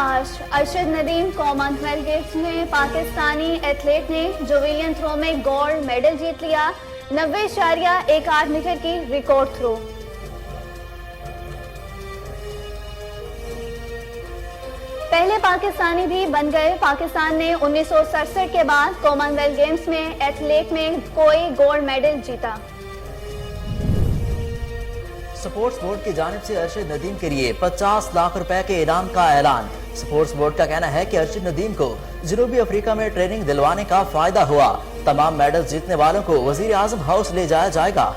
शाबाश, Arshad Nadeem Commonwealth games में Pakistani athlete ने जवेलियन थ्रो में गोल्ड मेडल जीत लिया। 90.18 मीटर की रिकॉर्ड थ्रो। पहले पाकिस्तानी भी बन गए। पाकिस्तान ने 1967 के बाद कॉमनवेल्थ गेम्स में एथलीट में कोई गोल्ड मेडल जीता। स्पोर्ट्स बोर्ड की जानिब से अरशद नदीम के लिए 50 लाख रुपए के इनाम का ऐलान। स्पोर्ट्स बोर्ड का कहना है कि अरशद नदीम को जनूबी अफ्रीका में ट्रेनिंग दिलवाने का फायदा हुआ। तमाम मेडल जीतने वालों को वजीर आजम हाउस ले जाया जाएगा।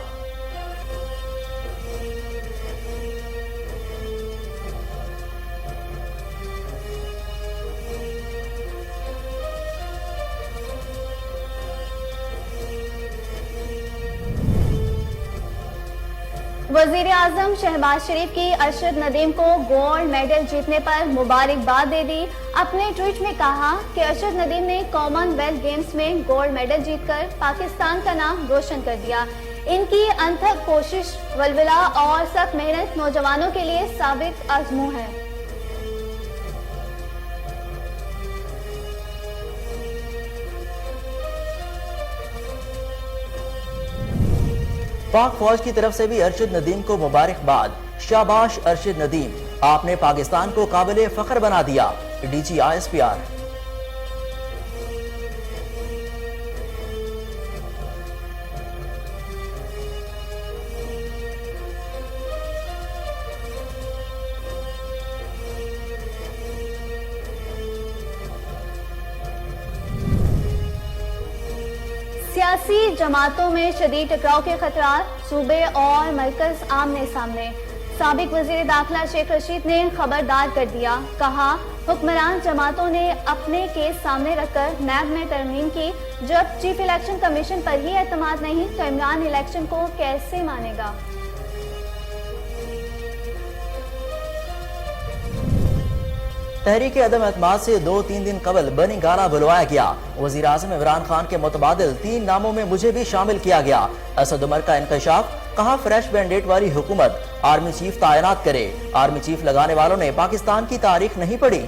वजीर आजम शहबाज शरीफ की अरशद नदीम को गोल्ड मेडल जीतने पर मुबारकबाद दे दी। अपने ट्वीट में कहा कि अरशद नदीम ने कॉमनवेल्थ गेम्स में गोल्ड मेडल जीतकर पाकिस्तान का नाम रोशन कर दिया। इनकी अनथक कोशिश, वलवला और सख्त मेहनत नौजवानों के लिए साबित आजमू है। पाक फौज की तरफ से भी अरशद नदीम को मुबारकबाद। शाबाश अरशद नदीम, आपने पाकिस्तान को काबिले फख्र बना दिया। DG ISPR। सियासी जमातों में शदीद टकराव के खतरात, सूबे और मरकज आमने सामने। साबिक वजीर दाखिला शेख रशीद ने खबरदार कर दिया। कहा, हुक्मरान जमातों ने अपने केस सामने रखकर नैब में तरमीम की। जब चीफ इलेक्शन कमीशन पर ही एतमाद नहीं तो इमरान इलेक्शन को कैसे मानेगा। तहरीक अदम एतमाद से 2-3 दिन कबल बनी गाना बुलवाया गया। वजीर आजम इमरान खान के मुतबादिल 3 नामों में मुझे भी शामिल किया गया। असद उमर का इंकशाफ। कहा, फ्रेश बैंडेट वाली हुकूमत आर्मी चीफ तैनात करे। आर्मी चीफ लगाने वालों ने पाकिस्तान की तारीख नहीं पढ़ी।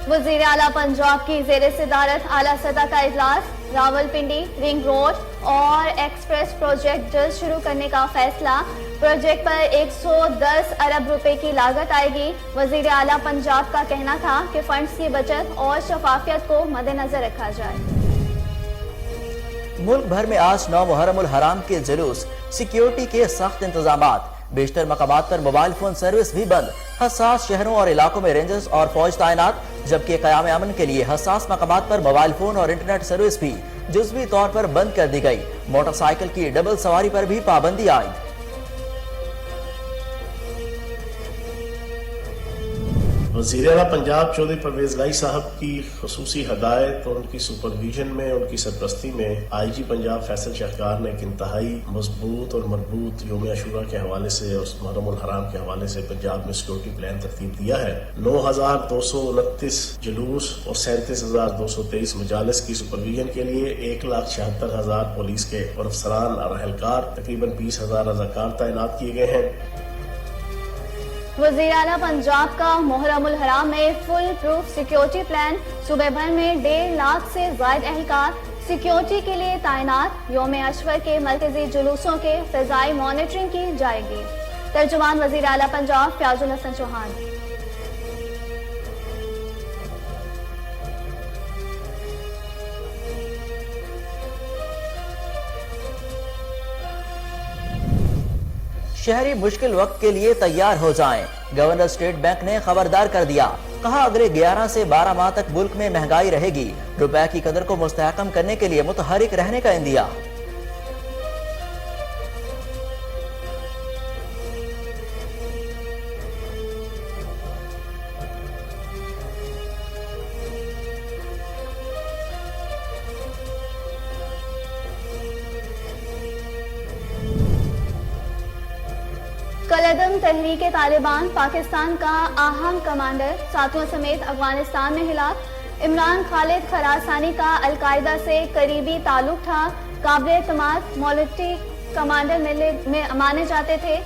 वजीर आला पंजाब की जेर सदारत आला सतह का इजलास। रावलपिंडी रिंग रोड और एक्सप्रेस प्रोजेक्ट जल्द शुरू करने का फैसला। प्रोजेक्ट पर 110 अरब रुपए की लागत आएगी। वजीर आला पंजाब का कहना था कि फंड्स की बचत और शफाफियत को मद्देनजर रखा जाए। मुल्क भर में आज 9 मुहर्रम उल हराम के जुलूस, सिक्योरिटी के सख्त इंतजामात। बेशतर मकामात पर मोबाइल फोन सर्विस भी बंद। हसास शहरों और इलाकों में रेंजर्स और फौज तैनात, जबकि क़याम अमन के लिए हसास मकामात पर मोबाइल फोन और इंटरनेट सर्विस भी जुज़वी तौर पर बंद कर दी गई। मोटरसाइकिल की डबल सवारी पर भी पाबंदी आई। वज़ीर आला पंजाब चौधरी परवेज लाई साहब की खुसूसी हदायत और उनकी सुपरविजन में, उनकी सरपरस्ती में IG पंजाब फैसल शाहकार ने एक इंतहाई मजबूत और मरबूत योम अशूरा के हवाले से और मुहर्रम उल हराम के हवाले से पंजाब में सिक्योरिटी प्लान तरतीब दिया है। 9,229 जुलूस और 37,223 मजालिस की सुपरविजन के लिए 1,76,000 पुलिस के और अफसरान और अहलकार, तकरीबन 20,000 रज़ाकार तैनात किए गए हैं। वज़ीर आला पंजाब का मुहर्रम उल हराम में फुल प्रूफ सिक्योरिटी प्लान। सूबे भर में 1.5 लाख से ज्यादा एहलकार सिक्योरिटी के लिए तैनात। योम अशवर के मरकजी जुलूसों के फिजाई मॉनिटरिंग की जाएगी। तर्जुमान वज़ीर आला पंजाब फयाजुल हसन चौहान। शहरी मुश्किल वक्त के लिए तैयार हो जाएं। गवर्नर स्टेट बैंक ने खबरदार कर दिया। कहा, अगले 11 से 12 माह तक मुल्क में महंगाई रहेगी। रुपए की कदर को मुस्तहकम करने के लिए मुतहरिक रहने का इंदिया। कलदम तहरीक तालिबान पाकिस्तान का अहम कमांडर साथियों समेत अफगानिस्तान में हिलाक। इमरान खालिद खरासानी का अलकायदा से करीबी ताल्लुक था, काबिल एतमाद मिलिट्री कमांडर में माने जाते थे।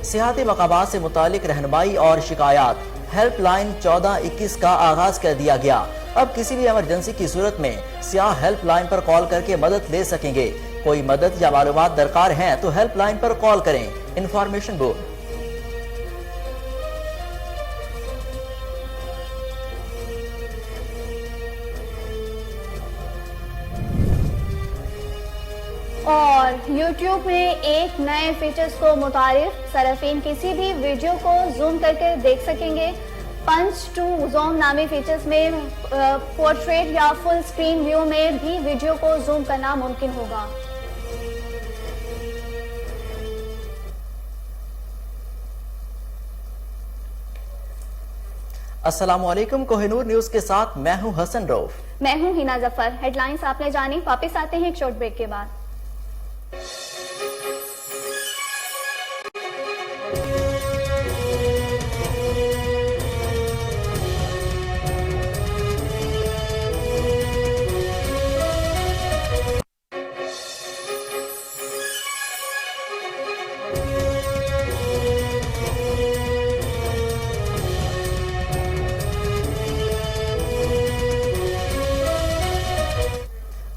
सियाहती मकामात से मुतालिक रहनुमाई और शिकायत हेल्प लाइन 1421 का आगाज कर दिया गया। अब किसी भी इमरजेंसी की सूरत में सियाह हेल्प लाइन पर कॉल करके मदद ले सकेंगे। कोई मदद या मालूमात दरकार हैं तो हेल्प लाइन पर कॉल करें। Information board. और YouTube में एक नए फीचर्स को मुतारिफ, सरफीन किसी भी वीडियो को जूम करके देख सकेंगे। पंच टू जूम नामी फीचर्स में पोर्ट्रेट या फुल स्क्रीन व्यू में भी वीडियो को जूम करना मुमकिन होगा। अस्सलामुअलैकुम, कोहिनूर न्यूज के साथ मैं हूं हसन रऊफ। मैं हूं हिना जफर। हेडलाइंस आपने जानी, वापस आते हैं एक शॉर्ट ब्रेक के बाद।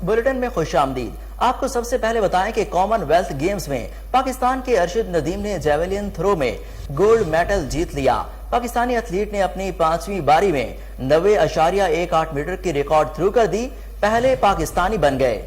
बुलेटिन में खुशामदीद। आपको सबसे पहले बताएं कि कॉमनवेल्थ गेम्स में पाकिस्तान के अरशद नदीम ने जेवलिन थ्रो में गोल्ड मेडल जीत लिया। पाकिस्तानी एथलीट ने अपनी 5वीं बारी में 90.18 मीटर की रिकॉर्ड थ्रू कर दी, पहले पाकिस्तानी बन गए।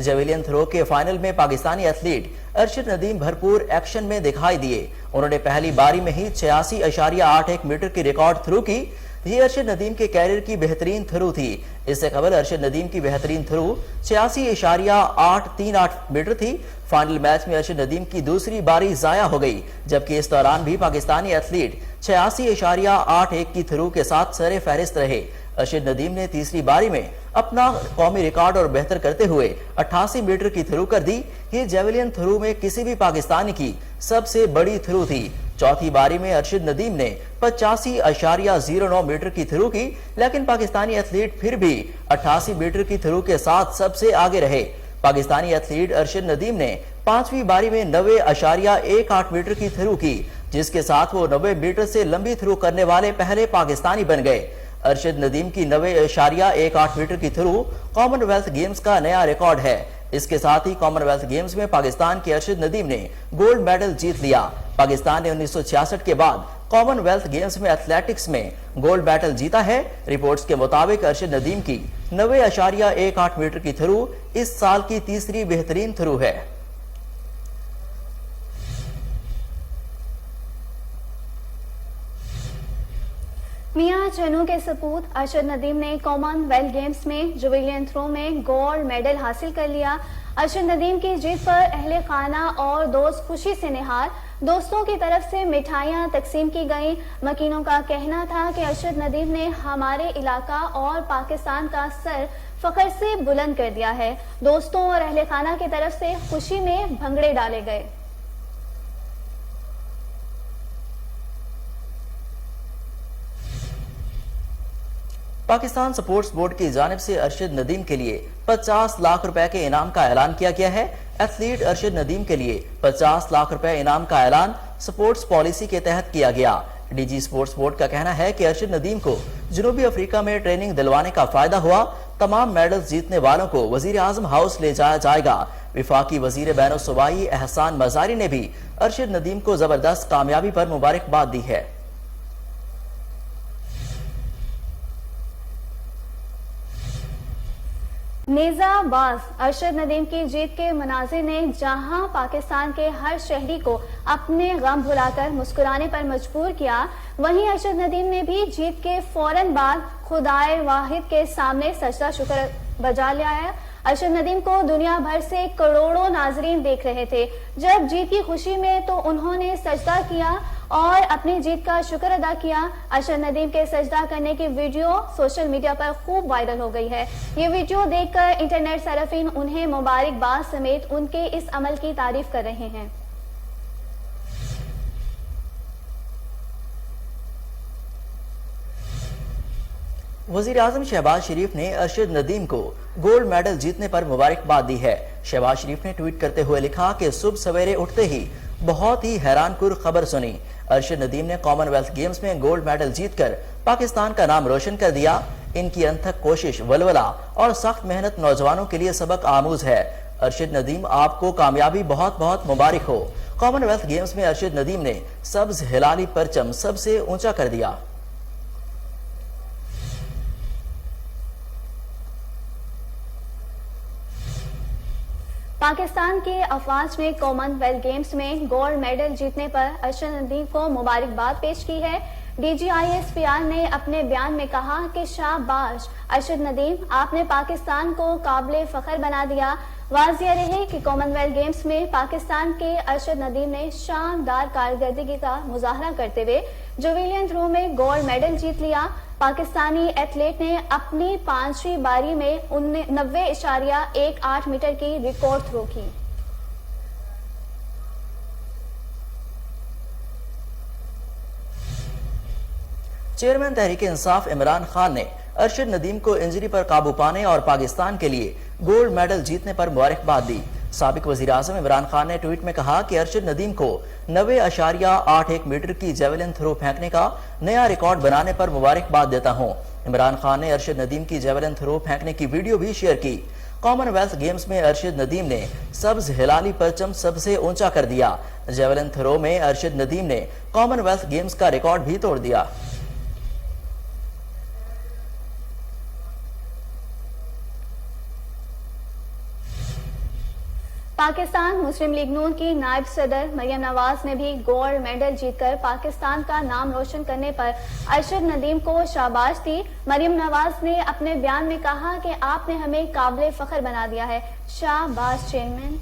जेवलिन थ्रो के फाइनल में पाकिस्तानी एथलीट अरशद नदीम भरपूर एक्शन में दिखाई दिए। उन्होंने पहली बारी में ही 86.81 मीटर की रिकॉर्ड थ्रू की। ये अरशद नदीम के कैरियर की बेहतरीन थ्रू थी। इससे कबल अरशद नदीम की बेहतरीन थ्रू 86.838 मीटर थी। फाइनल मैच में अरशद नदीम की दूसरी बारी जाया हो गई, जबकि इस दौरान भी पाकिस्तानी एथलीट 86.81 की थ्रू के साथ सरे फहरिस्त रहे। अरशद नदीम ने तीसरी बारी में अपना कौमी रिकॉर्ड और बेहतर करते हुए 88 मीटर की थ्रू कर दी। ये जेवलिन थ्रू में किसी भी पाकिस्तानी की सबसे बड़ी थ्रू थी। चौथी बारी में अरशद नदीम ने 85.09 मीटर की थ्रू की, लेकिन पाकिस्तानी एथलीट फिर भी 88 मीटर की थ्रू के साथ सबसे आगे रहे। पाकिस्तानी एथलीट अरशद नदीम ने 5वीं बारी में 90.18 मीटर की थ्रू की, जिसके साथ वो 90 मीटर से लंबी थ्रू करने वाले पहले पाकिस्तानी बन गए। अरशद नदीम की 90.18 मीटर की थ्रू कॉमनवेल्थ गेम्स का नया रिकॉर्ड है। इसके साथ ही कॉमनवेल्थ गेम्स में पाकिस्तान के अरशद नदीम ने गोल्ड मेडल जीत लिया। पाकिस्तान ने 1966 के बाद कॉमनवेल्थ गेम्स में एथलेटिक्स में गोल्ड मेडल जीता है। रिपोर्ट्स के मुताबिक अरशद नदीम की 90.18 मीटर की थ्रू इस साल की तीसरी बेहतरीन थ्रू है। मियां चनू के सपूत अरशद नदीम ने कॉमनवेल्थ गेम्स में जेवलिन थ्रो में गोल्ड मेडल हासिल कर लिया। अरशद नदीम की जीत पर अहले खाना और दोस्त खुशी से निहार। दोस्तों की तरफ से मिठाइयां तकसीम की गईं। मकीनों का कहना था कि अरशद नदीम ने हमारे इलाका और पाकिस्तान का सर फख्र से बुलंद कर दिया है। दोस्तों और अहले खाना की तरफ से खुशी में भंगड़े डाले गए। पाकिस्तान स्पोर्ट्स बोर्ड की जानिब से अरशद नदीम के लिए 50 लाख रुपए के इनाम का ऐलान किया गया है। एथलीट अरशद नदीम के लिए 50 लाख रुपए इनाम का ऐलान स्पोर्ट्स पॉलिसी के तहत किया गया। डीजी स्पोर्ट्स बोर्ड का कहना है कि अरशद नदीम को जनूबी अफ्रीका में ट्रेनिंग दिलवाने का फायदा हुआ। तमाम मेडल्स जीतने वालों को वजीर आजम हाउस ले जाया जाएगा। विफाकी वजीर बैन सूबाई एहसान मजारी ने भी अरशद नदीम को जबरदस्त कामयाबी पर मुबारकबाद दी है। नेजाबाज अरशद नदीम की जीत के मनाजिर ने जहां पाकिस्तान के हर शहरी को अपने गम भुलाकर मुस्कुराने पर मजबूर किया, वहीं अरशद नदीम ने भी जीत के फौरन बाद खुदाए वाहिद के सामने सजदा शुक्र बजा लिया। अरशद नदीम को दुनिया भर से करोड़ों नाजरीन देख रहे थे। जब जीत की खुशी में तो उन्होंने सजदा किया और अपनी जीत का शुक्र अदा किया। अरशद नदीम के सजदा करने की वीडियो सोशल मीडिया पर खूब वायरल हो गई है। ये वीडियो देखकर इंटरनेट सरफिन उन्हें मुबारकबाद समेत उनके इस अमल की तारीफ कर रहे हैं। वजीर आजम शहबाज शरीफ ने अरशद नदीम को गोल्ड मेडल जीतने पर मुबारकबाद दी है। शहबाज शरीफ ने ट्वीट करते हुए लिखा कि सुबह सवेरे उठते ही बहुत ही हैरानकुन खबर सुनी। अरशद नदीम ने कॉमनवेल्थ गेम्स में गोल्ड मेडल जीतकर पाकिस्तान का नाम रोशन कर दिया। इनकी अनथक कोशिश, वलवला और सख्त मेहनत नौजवानों के लिए सबक आमूज है। अरशद नदीम, आपको कामयाबी बहुत बहुत मुबारक हो। कॉमनवेल्थ गेम्स में अरशद नदीम ने सब्ज हिलाली परचम सबसे ऊंचा कर दिया। पाकिस्तान के अफवाज ने कॉमनवेल्थ गेम्स में गोल्ड मेडल जीतने पर अरशद नदीम को मुबारकबाद पेश की है। DGISPR ने अपने बयान में कहा कि शाबाश अरशद नदीम, आपने पाकिस्तान को काबिले फख्र बना दिया। वाज़िया रहे कि कॉमनवेल्थ गेम्स में पाकिस्तान के अरशद नदीम ने शानदार कारकर्दगी का मुजाहरा करते हुए जेवलिन थ्रो में गोल्ड मेडल जीत लिया। पाकिस्तानी एथलीट ने अपनी 5वीं बारी में 90.18 मीटर की रिकॉर्ड थ्रो की। चेयरमैन तहरीक इंसाफ इमरान खान ने अरशद नदीम को इंजरी पर काबू पाने और पाकिस्तान के लिए गोल्ड मेडल जीतने पर मुबारकबाद दी। साबिक वजीर आजम इमरान खान ने ट्वीट में कहा कि अरशद नदीम को 90.81 मीटर की जेवलिन थ्रो फेंकने का नया रिकॉर्ड बनाने पर मुबारकबाद देता हूं। इमरान खान ने अरशद नदीम की जेवलिन थ्रो फेंकने की वीडियो भी शेयर की। कॉमनवेल्थ गेम्स में अरशद नदीम ने सब्ज हिलाली परचम सबसे ऊंचा कर दिया। जेवलिन थ्रो में अरशद नदीम ने कॉमनवेल्थ गेम्स का रिकॉर्ड भी तोड़ दिया। पाकिस्तान मुस्लिम लीग नून की नायब सदर मरियम नवाज ने भी गोल्ड मेडल जीतकर पाकिस्तान का नाम रोशन करने पर अरशद नदीम को शाबाश दी। मरियम नवाज ने अपने बयान में कहा कि आपने हमें काबिले फख्र बना दिया है। शाबाश चेयरमैन।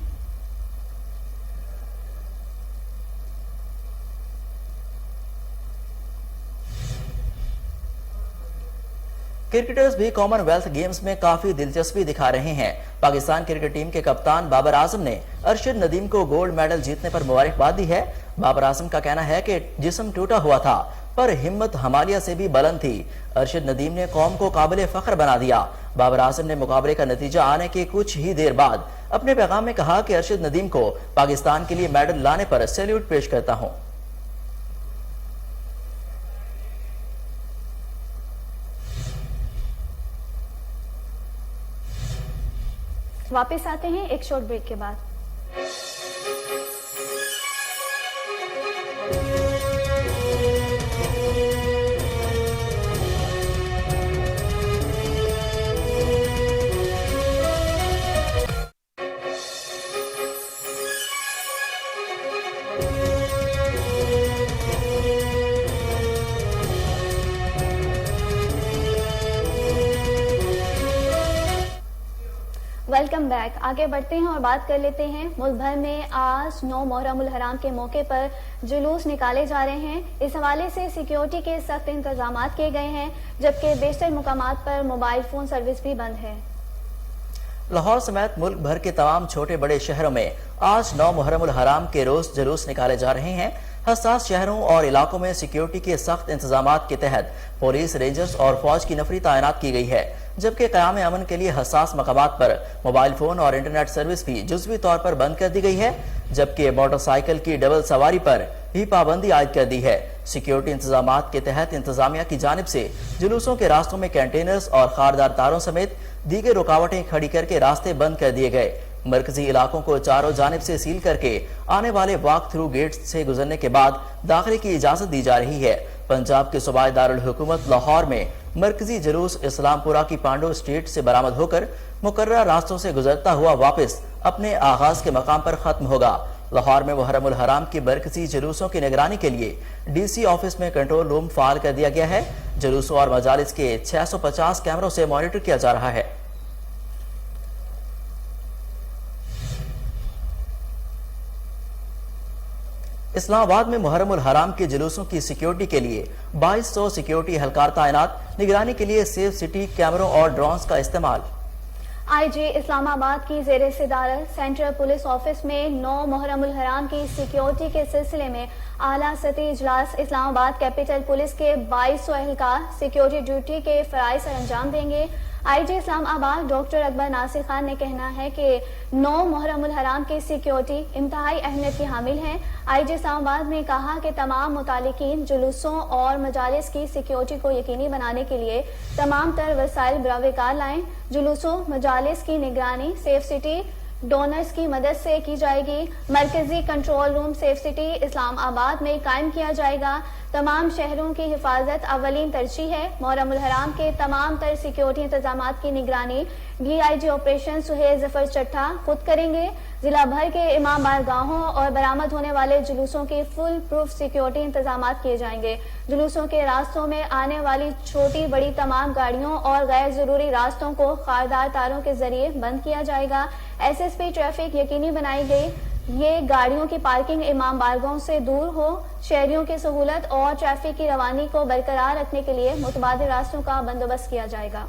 क्रिकेटर्स भी कॉमनवेल्थ गेम्स में काफी दिलचस्पी दिखा रहे हैं। पाकिस्तान क्रिकेट टीम के कप्तान बाबर आजम ने अरशद नदीम को गोल्ड मेडल जीतने पर मुबारकबाद दी है। बाबर आजम का कहना है कि जिस्म टूटा हुआ था पर हिम्मत हिमालय से भी बुलंद थी। अरशद नदीम ने कौम को काबिले फख्र बना दिया। बाबर आजम ने मुकाबले का नतीजा आने के कुछ ही देर बाद अपने पैगाम में कहा कि अरशद नदीम को पाकिस्तान के लिए मेडल लाने पर सैल्यूट पेश करता हूं। वापस आते हैं एक शॉर्ट ब्रेक के बाद। Welcome back. आगे बढ़ते हैं और बात कर लेते हैं। मुल्क भर में आज 9 मुहर्रम उल हराम के मौके पर जुलूस निकाले जा रहे हैं। इस हवाले से सिक्योरिटी के सख्त इंतजाम किए गए हैं, जबकि बेशतर मुकामात पर मोबाइल फोन सर्विस भी बंद है। लाहौर समेत मुल्क भर के तमाम छोटे बड़े शहरों में आज 9 मुहर्रम उल हराम के रोज जुलूस निकाले जा रहे हैं। हसास शहरों और इलाकों में सिक्योरिटी के सख्त इंतजाम के तहत पुलिस, रेंजर्स और फौज की नफरी तैनात की गई है, जबकि क़याम अमन के लिए हसास मकामात पर मोबाइल फोन और इंटरनेट सर्विस भी जुज़वी तौर पर बंद कर दी गई है, जबकि मोटरसाइकिल की डबल सवारी पर भी पाबंदी आयद कर दी है। सिक्योरिटी इंतजाम के तहत इंतजामिया की जानिब से जुलूसों के रास्तों में कंटेनर्स और खारदार तारों समेत दीगर रुकावटें खड़ी करके रास्ते बंद कर दिए गए। मरकजी इलाकों को चारों जानिब से सील करके आने वाले वॉक थ्रू गेट से गुजरने के बाद दाखिले की इजाजत दी जा रही है। पंजाब के सूबाई दारुल हुकूमत लाहौर में मरकजी जुलूस इस्लामपुरा की पांडो स्ट्रीट से बरामद होकर मुकर्ररा रास्तों से गुजरता हुआ वापस अपने आगाज के मकाम पर खत्म होगा। लाहौर में मुहर्रम उल हराम की मरकजी जुलूसों की निगरानी के लिए DC ऑफिस में कंट्रोल रूम फाल कर दिया गया है। जुलूसों और मजालिस के 650 कैमरों से मॉनिटर किया जा रहा है। इस्लामाबाद में मुहर्रम उल हराम के जुलूसों की सिक्योरिटी के लिए 2200 सिक्योरिटी एहलकार तैनात, निगरानी के लिए सेफ सिटी कैमरों और ड्रोन्स का इस्तेमाल। IG اسلام آباد کی زیر صدارت سینٹرل پولیس آفس میں 9 محرم الحرام کی سیکیورٹی کے سلسلے میں اعلیٰ سطحی اجلاس اسلام آباد کیپٹل پولیس کے 2200 اہلکار سیکیورٹی ڈیوٹی کے فرائض سر انجام دیں گے۔ IG اسلام آباد ڈاکٹر اکبر ناصر خان نے کہنا ہے کہ 9 محرم الحرام کی سیکیورٹی انتہائی اہمیت کی حامل ہے۔ IG اسلام آباد نے کہا کہ تمام متعلقین جلوسوں اور مجالس کی سیکیورٹی کو یقینی بنانے کے لیے تمام تر وسائل براہ کار لائیں۔ جلوسوں مجالس کی نگرانی سیف سٹی ڈونرز کی مدد سے کی جائے گی۔ مرکزی کنٹرول روم سیف سٹی اسلام آباد میں قائم کیا جائے گا۔ تمام شہروں کی حفاظت اولین ترجیح ہے۔ محرم الحرام کے تمام تر سیکیورٹی انتظامات کی نگرانی DIG آپریشن سہیل ظفر چٹھا خود کریں گے۔ ضلع بھر کے امام بارگاہوں اور برآمد ہونے والے جلوسوں کی فل پروف سیکیورٹی انتظامات کیے جائیں گے۔ جلوسوں کے راستوں میں آنے والی چھوٹی بڑی تمام گاڑیوں اور غیر ضروری راستوں کو خاردار تاروں کے ذریعے بند کیا جائے گا۔ SSP ٹریفک یقینی بنائی گئی یہ گاڑیوں کی پارکنگ امام بارگاہوں سے دور ہو۔ شہریوں کی سہولت اور ٹریفک کی روانی کو برقرار رکھنے کے لیے متبادل راستوں کا بندوبست کیا جائے گا۔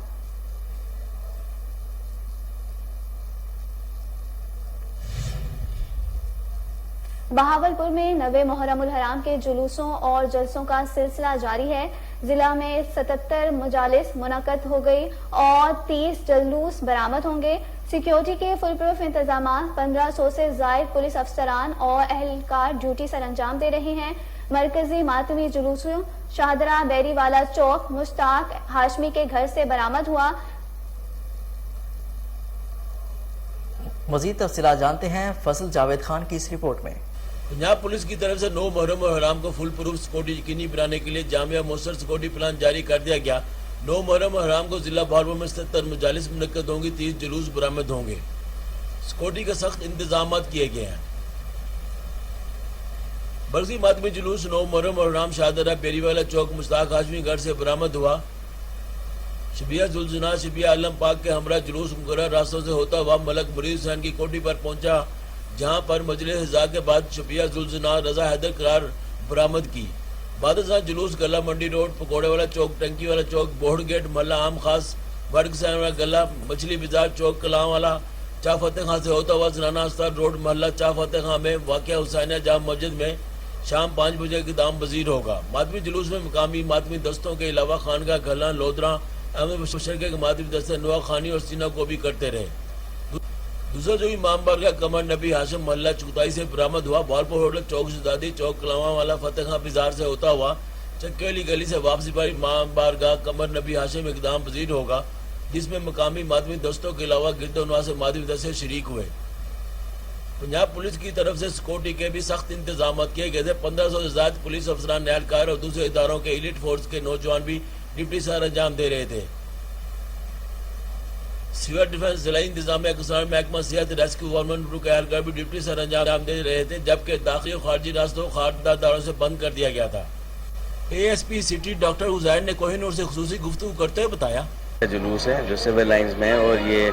بہاولپور میں 90 محرم الحرام کے جلوسوں اور جلسوں کا سلسلہ جاری ہے۔ ضلع میں 77 مجالس منعقد ہو گئی اور 30 جلوس برآمد ہوں گے۔ سیکیورٹی کے فل پروف انتظامات 1500 سے زائد پولیس افسران اور اہلکار ڈیوٹی سر انجام دے رہے ہیں۔ مرکزی ماتمی جلوسوں شاہدرہ بیری والا چوک مشتاق ہاشمی کے گھر سے برآمد ہوا۔ مزید تفصیلات جانتے ہیں فصل جاوید خان کی اس رپورٹ میں۔ پنجاب پولیس کی طرف سے 9 محرم الحرام کو فل پروف سیکورٹی یقینی بنانے کے لیے جامع مؤثر سیکورٹی پلان جاری کر دیا گیا۔ 9 محرم الحرام کو ضلع بہاولپور میں 77 مجالس منعقد ہوں گی، 30 جلوس برآمد ہوں گے۔ سیکورٹی کے سخت انتظامات کیے گئے ہیں۔ برقی ماتمی جلوس 9 محرم الحرام شاہدرہ بیری والا چوک مشتاق ہاشمی گھر سے برآمد ہوا۔ شبیہ ذوالجناح شبیہ عالم پاک کے ہمراہ جلوس مقررہ راستوں سے ہوتا ہوا ملک مرید حسین کی کوٹھی پر پہنچا، جہاں پر مجلس حضا کے بعد شبیہ ذوالجناح رضا حیدر قرار برآمد کی۔ بعد ازاں جلوس گلہ منڈی روڈ، پکوڑے والا چوک، ٹنکی والا چوک، بوہڑ گیٹ، محلہ عام خاص، ورگ سین والا گلہ، مچھلی بازار چوک، کلاں والا، چاہ فتح خان سے ہوتا ہوا زنانہ استار روڈ، محلہ چاہ فتح خان میں واقع حسینیہ جامع مسجد میں شام 5 بجے اقدام پذیر ہوگا۔ ماتمی جلوس میں مقامی ماتمی دستوں کے علاوہ خانگاہ گھلاں، لودراں، احمد بشر کے ماتمی دستے نوا خانی اور سینہ کو بھی کرتے رہے۔ دوسرا جو امام بارگاہ قمر نبی ہاشم محلہ چکتائی سے برآمد ہوا۔ بہاولپور ہوٹل چوک شہزادی چوک کلاواں والا فتح خان بازار سے ہوتا ہوا چکی علی گلی سے واپسی پر امام بارگاہ قمر نبی ہاشم اقدام پذیر ہوگا، جس میں مقامی ماتمی دستوں کے علاوہ گرد و نواح سے ماتمی دستے شریک ہوئے۔ پنجاب پولیس کی طرف سے سیکورٹی کے بھی سخت انتظامات کیے گئے تھے۔ 1500 سے زائد پولیس افسران، اہلکار اور دوسرے اداروں کے ایلیٹ فورس کے نوجوان بھی ڈیوٹی سر انجام دے رہے تھے۔ سیور ڈیفنس، ضلعی انتظامیہ، کسان محکمہ، صحت، ریسکیو، گورنمنٹ کے اہلکار بھی ڈیوٹی سر انجام دے رہے تھے، جبکہ داخلی اور خارجی راستوں خاردار داروں سے بند کر دیا گیا تھا۔ ASP سٹی ڈاکٹر حزیر نے کوہ نور سے خصوصی گفتگو کرتے ہوئے بتایا، جلوس ہے جو سول لائنز میں ہے اور یہ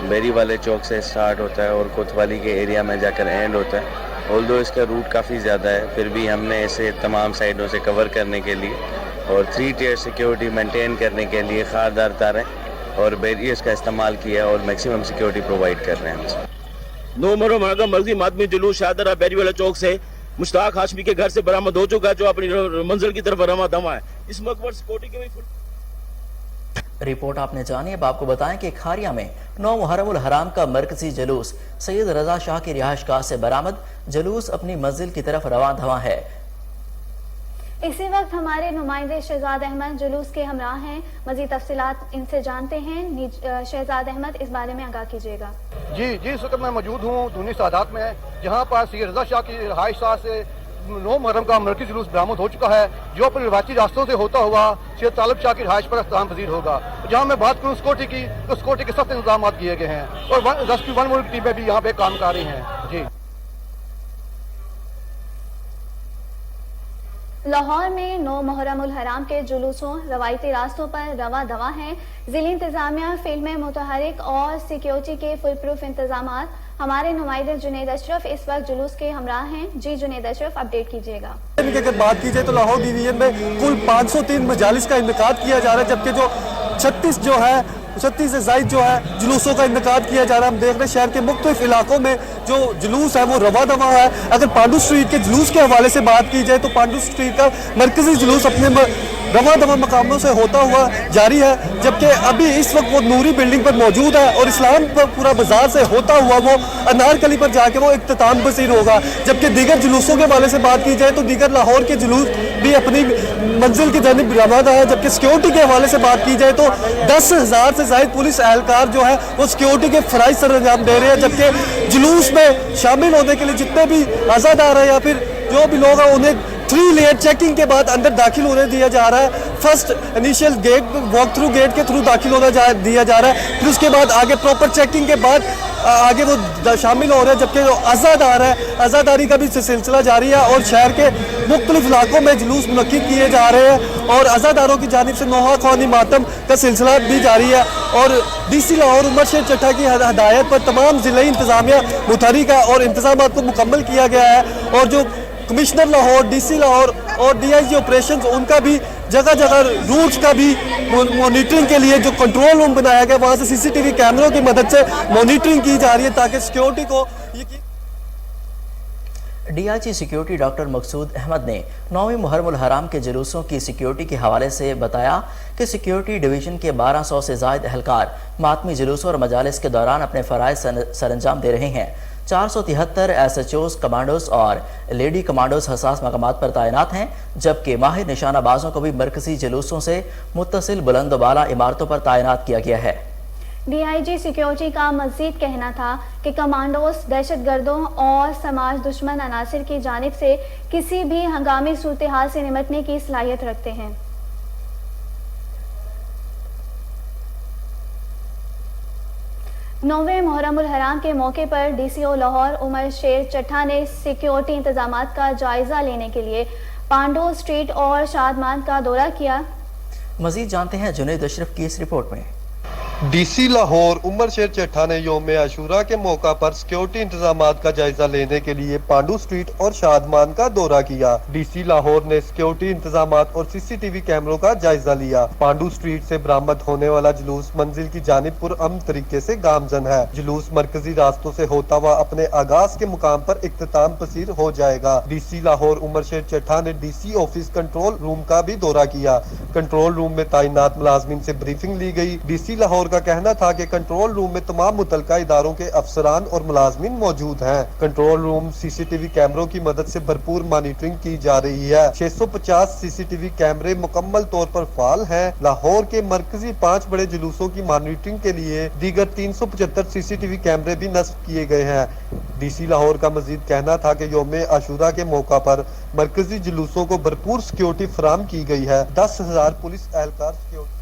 بیری والے چوک سے سٹارٹ ہوتا ہے اور کوتوالی کے ایریا میں جا کر اینڈ ہوتا ہے۔ آلدو اس کا روٹ کافی زیادہ ہے، پھر بھی ہم نے اسے تمام سائڈوں سے کور کرنے کے لیے اور 3 ٹیئر سیکیورٹی مینٹین کرنے کے لیے خاردار تاریں اور بیریئرز کا استعمال کیا ہے اور میکسیمم سیکیورٹی پرووائڈ کر رہے ہیں ہم سے۔ 9 محرم الحرام مرکزی ماتمی جلوس شاہدرہ بیری والا چوک سے مشتاق ہاشمی کے گھر سے برآمد ہو چکا ہے، جو اپنی منزل کی طرف رواں دواں ہے۔ اس موقع پر سیکورٹی کے بھی رپورٹ آپ نے جانی۔ اب آپ کو بتائیں کہ کھاریا میں 9 محرم الحرام کا مرکزی جلوس سید رضا شاہ کی رہائش گاہ سے برآمد۔ جلوس اپنی منزل کی طرف رواں دواں ہے۔ اسی وقت ہمارے نمائندے شہزاد احمد جلوس کے ہمراہ ہیں، مزید تفصیلات ان سے جانتے ہیں۔ شہزاد احمد، اس بارے میں آگاہ کیجیے گا۔ جی اس وقت میں موجود ہوں دونی سادات میں، جہاں پر سید رضا شاہ کی رہائش گاہ سے 9 محرم کا مرکزی جلوس برآمد ہو چکا ہے، جو اپنے روایتی راستوں سے ہوتا ہوا سید طالب شاہ کی رہائش پر اختتام پذیر ہوگا۔ جہاں میں بات کروں سیکورٹی کی تو سیکورٹی کے سخت انتظامات کیے گئے ہیں اور ریسکیو 1 ملک ٹیمیں بھی یہاں پہ کام کر رہی ہیں۔ جی لاہور میں 9 محرم الحرام کے جلوسوں روایتی راستوں پر رواں دواں ہیں۔ ضلعی انتظامیہ فیلڈ میں متحرک اور سیکیورٹی کے فل پروف انتظامات۔ ہمارے نمائندے جنید اشرف اس وقت جلوس کے ہمراہ ہیں۔ جی جنید اشرف، اپڈیٹ کیجیے گا۔ اگر بات کی جائے تو لاہور ڈویژن میں کل 503 مجالس کا انعقاد کیا جا رہا ہے، جبکہ جو 36 جو ہے 36 से ज़ायद जो है जुलूसों का इनेकाद किया जा रहा है। हम देख रहे हैं शहर के मुख्तलिफ इलाकों में जो जुलूस है वो रवा दवा है। अगर पांडू स्ट्रीट के जुलूस के हवाले से बात की जाए तो पांडू स्ट्रीट का मरकजी जुलूस अपने रवा दवा मकामों से होता हुआ जारी है, जबकि अभी इस वक्त वो नूरी बिल्डिंग पर मौजूद है और इस्लाम पर पूरा बाजार से होता हुआ वो अनारकली पर जाके वो इख्तिताम पसीर होगा। जबकि दीगर जुलूसों के हवाले से बात की जाए तो दीगर लाहौर के जुलूस भी अपनी मंजिल की जानिब रवाना है। जबकि सिक्योरिटी के हवाले से बात की जाए तो 10,000 से ज़ायद पुलिस एहलकार जो है वो सिक्योरिटी के फ़राइज़ सर अंजाम दे रहे हैं। जबकि जुलूस में शामिल होने के लिए जितने भी आज़ादार हैं या फिर जो भी लोग हैं उन्हें 3 लेयर चेकिंग के बाद अंदर दाखिल होने दिया जा रहा है। First initial gate walk through gate के थ्रू दाखिल होना दिया जा रहा है, फिर उसके बाद आगे प्रॉपर चेकिंग के बाद आगे वो शामिल हो रहे हैं। जबकि जो आज़ादार है आज़ादारी का भी सिलसिला जारी है और शहर के मुख्तलिफ इलाकों में जुलूस मुनक्किद किए जा रहे हैं और आज़ादारों की जानिब से नोहा ख़वानी मातम का सिलसिला भी जारी है। और DC लाहौर उमर शेर चट्टा की हदायत पर तमाम ज़िले इंतज़ामिया मुतहरिक है और इंतज़ामात को मुकम्मल किया गया है। और जो कमिश्नर लाहौर, DC लाहौर और DIG ऑपरेशन उनका भी जगह जगह रूट्स का भी मॉनिटरिंग के लिए जो कंट्रोल रूम बनाया गया वहाँ से CCTV कैमरों की मदद से मॉनिटरिंग की जा रही है ताकि सिक्योरिटी को DIG सिक्योरिटी डॉक्टर मकसूद अहमद ने 9वीं मुहर्रमुल हराम के जुलूसों की सिक्योरिटी के हवाले से बताया कि सिक्योरिटी डिवीज़न के 1200 से ज़ायद एहलकार मातमी जुलूसों और मजालिस के दौरान अपने फ़राइज़ सरअंजाम दे रहे हैं। 473 SHOs, कमांडोज और लेडी कमांडोज हसास मकामात पर तैनात हैं, जबकि माहिर निशानाबाजों को भी मरकजी जुलूसों से मुत्तसिल बुलंद बाला इमारतों पर तैनात किया गया है। DIG सिक्योरिटी का मज़ीद कहना था कि कमांडोज दहशतगर्दों और समाज दुश्मन अनासिर की जानिब से किसी भी हंगामी सूरत हाल से निपटने की सलाहियत रखते हैं। 9वें मुहर्रमुल हराम के मौके पर DCO लाहौर उमर शेर चट्टा ने सिक्योरिटी इंतजामात का जायजा लेने के लिए पांडू स्ट्रीट और शादमान का दौरा किया। मजीद जानते हैं जुनैद अशरफ की इस रिपोर्ट में। DC लाहौर उमर शेर चट्टा ने यौम आशूरा के मौका पर सिक्योरिटी इंतजामात का जायजा लेने के लिए पांडू स्ट्रीट और शादमान का दौरा किया। DC लाहौर ने सिक्योरिटी इंतजामात और CCTV कैमरों का जायजा लिया। पांडू स्ट्रीट से बरामद होने वाला जुलूस मंजिल की जानिब पुरअमन तरीके से गामजन है। जुलूस मरकजी रास्तों से होता हुआ अपने आगाज के मुकाम पर इख्तिताम पसीर हो जाएगा। DC लाहौर उमर शेर चट्टा ने DC ऑफिस कंट्रोल रूम का भी दौरा किया। कंट्रोल रूम में तैनात मुलाजमीन से ब्रीफिंग ली गई। DC लाहौर का कहना था कि कंट्रोल रूम में तमाम मुतलका इदारों के अफसरान और मुलाजमीन मौजूद हैं। कंट्रोल रूम CCTV कैमरों की मदद से भरपूर मॉनिटरिंग की जा रही है। 650 CCTV कैमरे मुकम्मल तौर पर फाल हैं। लाहौर के मरकजी 5 बड़े जुलूसों की मॉनिटरिंग के लिए दीगर 375 CCTV कैमरे भी नस्ब किए गए हैं। DC लाहौर का मजीद कहना था कि यौम आशूरा के मौका पर मरकजी जुलूसों को भरपूर सिक्योरिटी फराहम की गई है। 10,000 पुलिस एहलकार सिक्योरिटी।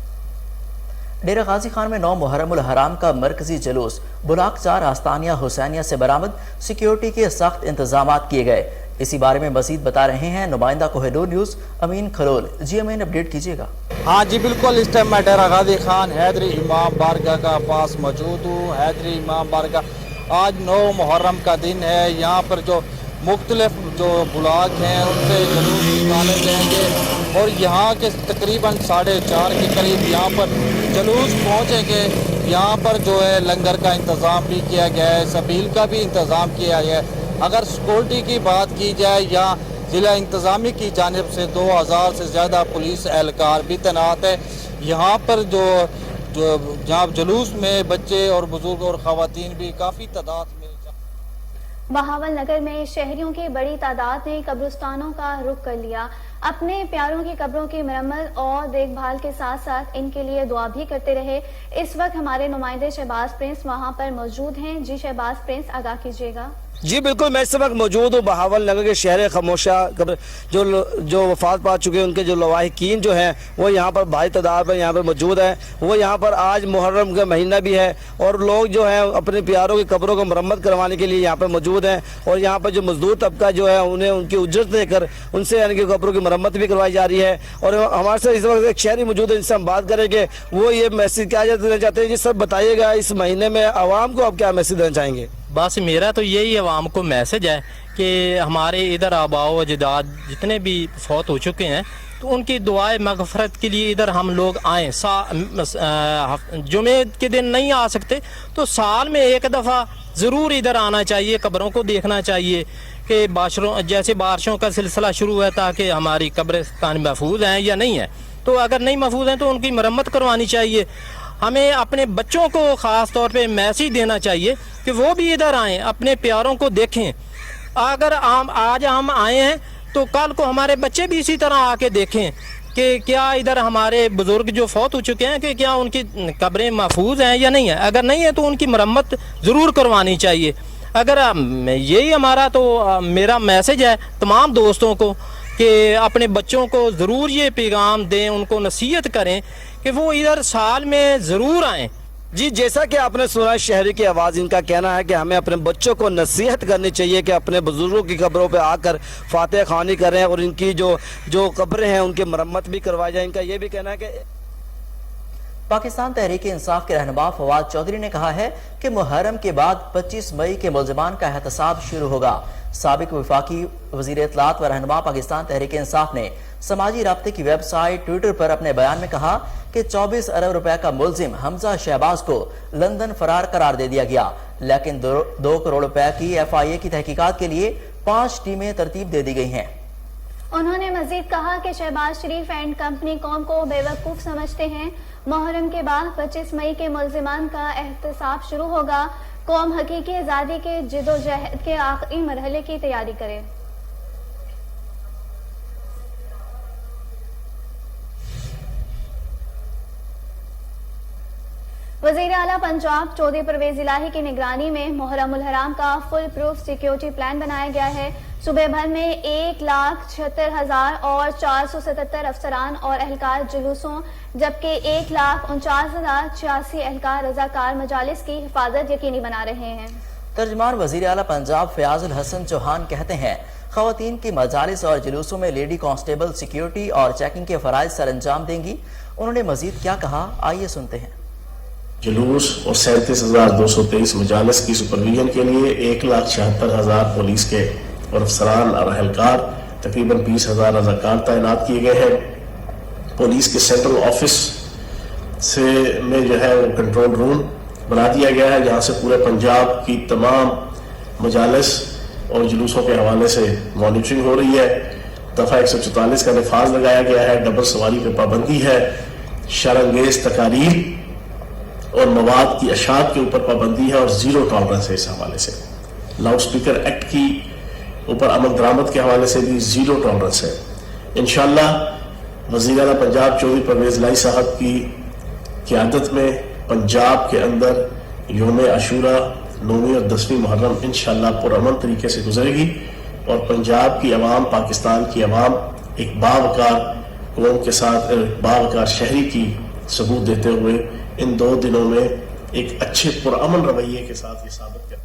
डेरा गाजी खान में 9 मुहर्रमुल हराम का मरकजी जुलूस बुलाक 4 आस्तानिया हुसैनिया से बरामद, सिक्योरिटी के सख्त इंतजामात किए गए। इसी बारे में मजीद बता रहे हैं नुमाइंदा कोहिनूर न्यूज़ अमीन खलोल। GMN अपडेट कीजिएगा। हाँ जी बिल्कुल, इस टाइम मैं डेरा गाजी खान हैदरी इमाम बारगाह का पास मौजूद हूँ। हैदरी इमाम बारगाह आज 9 मुहर्रम का दिन है। यहाँ पर जो मुख्तलिफ जो बुलाक हैं उनसे जुलूस निकाले जाएंगे और यहाँ के तकरीबन 4:30 के करीब यहाँ पर जुलूस पहुँचेंगे। यहाँ पर जो है लंगर का इंतज़ाम भी किया गया है, सबील का भी इंतज़ाम किया गया है। अगर सिक्योरिटी की बात की जाए यहाँ ज़िला इंतज़ामी की जानिब से 2000 से ज़्यादा पुलिस एहलकार भी तैनात है। यहाँ पर जो जहाँ जुलूस में बच्चे और बुजुर्ग और ख़वातीन भी काफ़ी तादाद में। बहावल नगर में शहरियों की बड़ी तादाद ने कब्रिस्तानों का रुख कर लिया। अपने प्यारों की कब्रों की मरम्मत और देखभाल के साथ साथ इनके लिए दुआ भी करते रहे। इस वक्त हमारे नुमाइंदे शहबाज प्रिंस वहां पर मौजूद हैं। जी शहबाज प्रिंस, आगाह कीजिएगा। जी बिल्कुल, मैं इस वक्त मौजूद हूँ बहावल नगर के शहर खमोशा जो वफात पा चुके हैं उनके जो लवाहिकीन जो हैं वो यहाँ पर भारी तादाद में यहाँ पर मौजूद हैं। वो यहाँ पर आज मुहर्रम का महीना भी है और लोग जो हैं अपने प्यारों की कब्रों को मरम्मत करवाने के लिए यहाँ पर मौजूद हैं। और यहाँ पर जो मजदूर तबका जो है उन्हें उनकी उजरत देकर उनसे यानी कि कब्रों की मरम्मत भी करवाई जा रही है। और हमारे साथ इस वक्त एक शहरी मौजूद है जिनसे हम बात करेंगे। वो ये मैसेज क्या देना चाहते हैं जी, सब बताइएगा इस महीने में आवाम को आप क्या मैसेज देना चाहेंगे? बस मेरा तो यही आवाम को मैसेज है कि हमारे इधर आबाओ अजदाद जितने भी फौत हो चुके हैं तो उनकी दुआए मगफरत के लिए इधर हम लोग आएँ। जुमे के दिन नहीं आ सकते तो साल में एक दफ़ा ज़रूर इधर आना चाहिए, कब्रों को देखना चाहिए कि जैसे बारिशों का सिलसिला शुरू है ताकि हमारी कब्रिस्तान महफूज हैं या नहीं है। तो अगर नहीं महफूज हैं तो उनकी मरम्मत करवानी चाहिए। हमें अपने बच्चों को ख़ास तौर पे मैसेज देना चाहिए कि वो भी इधर आएँ, अपने प्यारों को देखें। अगर आज हम आए हैं तो कल को हमारे बच्चे भी इसी तरह आके देखें कि क्या इधर हमारे बुजुर्ग जो फौत हो चुके हैं कि क्या उनकी कब्रें महफूज हैं या नहीं है। अगर नहीं है तो उनकी मरम्मत ज़रूर करवानी चाहिए। अगर यही हमारा तो मेरा मैसेज है तमाम दोस्तों को कि अपने बच्चों को ज़रूर ये पैगाम दें, उनको नसीहत करें कि वो इधर साल में ज़रूर आएँ। जी, जैसा कि आपने सुना शहरी की आवाज़, इनका कहना है कि हमें अपने बच्चों को नसीहत करनी चाहिए कि अपने बुजुर्गों की कब्रों पे आकर फातिहा ख़्वानी करें और इनकी जो कब्रें हैं उनकी मरम्मत भी करवाई जाए। इनका ये भी कहना है कि पाकिस्तान तहरीक इंसाफ के रहनुमा फवाद चौधरी ने कहा है कि मुहर्रम के बाद 25 मई के मुल्ज़िमान का एहतसाब शुरू होगा। साबिक वफाकी वज़ीर इत्तलात व रहनुमा पाकिस्तान तहरीक इंसाफ ने समाजी राब्ते की वेबसाइट ट्विटर पर अपने बयान में कहा कि 24 अरब रुपए का मुल्जिम हमजा शहबाज को लंदन फरार करार दे दिया गया, लेकिन 2 करोड़ रुपए की FIA की तहकीकात के लिए 5 टीमें तरतीब दे दी गई हैं। उन्होंने मजीद कहा कि शहबाज शरीफ एंड कंपनी कौम को बेवकूफ समझते हैं। मुहर्रम के बाद 25 मई के मुल्जिमान का एहतसाब शुरू होगा। कौम हकीकी आज़ादी के जिदोजहद के आखिरी मरहले की तैयारी करे। वज़ीर आला पंजाब चौधरी परवेज इलाही की निगरानी में मुहर्रम उल हराम का फुल प्रूफ सिक्योरिटी प्लान बनाया गया है। सूबे भर में 1,76,000 और 477 अफसरान और एहलकार जुलूसों, जबकि 1,49,086 एहलकार रजाकार मजालिस की हिफाजत यकीनी बना रहे हैं। तर्जमान वज़ीर आला पंजाब फयाजुल हसन चौहान कहते हैं, ख़वातीन की मजालिस और जुलूसों में लेडी कांस्टेबल सिक्योरिटी और चेकिंग के फ़राइज़ सर अंजाम देंगी। उन्होंने मजीद क्या कहा, आइए सुनते हैं। जुलूस और 37,223 मजालिस की सुपरविजन के लिए 1,76,000 पुलिस के और अफसरान और अहलकार, तकरीबन 20,000 रज़ाकार तैनात किए गए हैं। पुलिस के सेंट्रल ऑफिस से में जो है वो कंट्रोल रूम बना दिया गया है, जहाँ से पूरे पंजाब की तमाम मजालिस और जुलूसों के हवाले से मॉनिटरिंग हो रही है। दफ़ा 144 का नफाज लगाया गया है, डबल सवारी पर पाबंदी है, शरअंगेज तकारीर और मवाद की अशात के ऊपर पाबंदी है और जीरो टॉलरेंस है। इस हवाले से लाउड स्पीकर एक्ट की ऊपर अमल दरामद के हवाले से भी जीरो टॉलरेंस है। इंशाअल्लाह वज़ीर आला पंजाब चौधरी परवेज इलाही साहब की क़यादत में पंजाब के अंदर यौम आशूरा 9वीं और 10वीं मुहर्रम इंशाअल्लाह पुरअमन तरीके से गुजरेगी और पंजाब की अवाम, पाकिस्तान की अवाम एक बावकार कौम के साथ बावकार शहरी की सबूत देते हुए इन 2 दिनों में एक अच्छे पुरअमन रवैये के साथ ये साबित कर।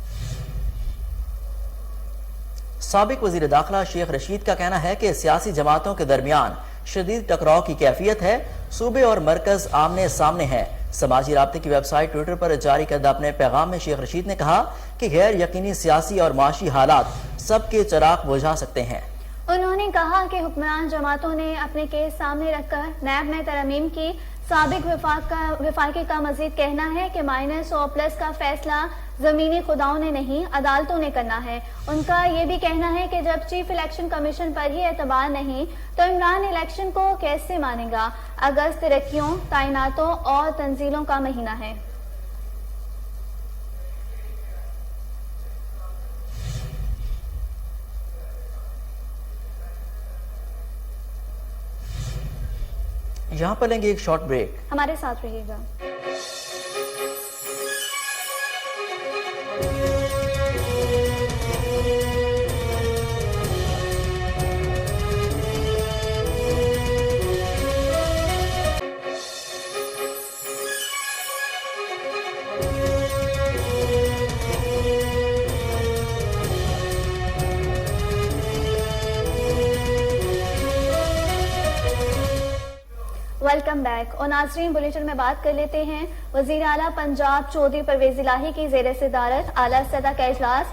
साबिक वजीर दाखिला शेख रशीद का कहना है कि सियासी जमातों के दरमियान शदीद टकराव की कैफियत है। सूबे और मरकज आमने सामने है। समाजी राब्ते की वेबसाइट ट्विटर पर जारी करदा अपने पैगाम में शेख रशीद ने कहा कि गैर यकीनी सियासी और माशी हालात सबके चिराग बुझा सकते हैं। उन्होंने कहा कि हुक्मरान जमातों ने अपने केस सामने रखकर नैब में तरमीम की। साबिक वफाकी का मजीद कहना है कि -100+ का फैसला जमीनी खुदाओं ने नहीं, अदालतों ने करना है। उनका ये भी कहना है कि जब चीफ इलेक्शन कमीशन पर ही एतबार नहीं तो इमरान इलेक्शन को कैसे मानेगा। अगस्त तरक्कियों, तैनातों और तंजीलों का महीना है। यहाँ पर लेंगे एक शॉर्ट ब्रेक, हमारे साथ रहिएगा। Welcome back. और नाजरीन, बुलेटिन में बात कर लेते हैं वजीर आला पंजाब चौधरी परवेज इलाही की ज़ेर सदारत आला सतह का इजलास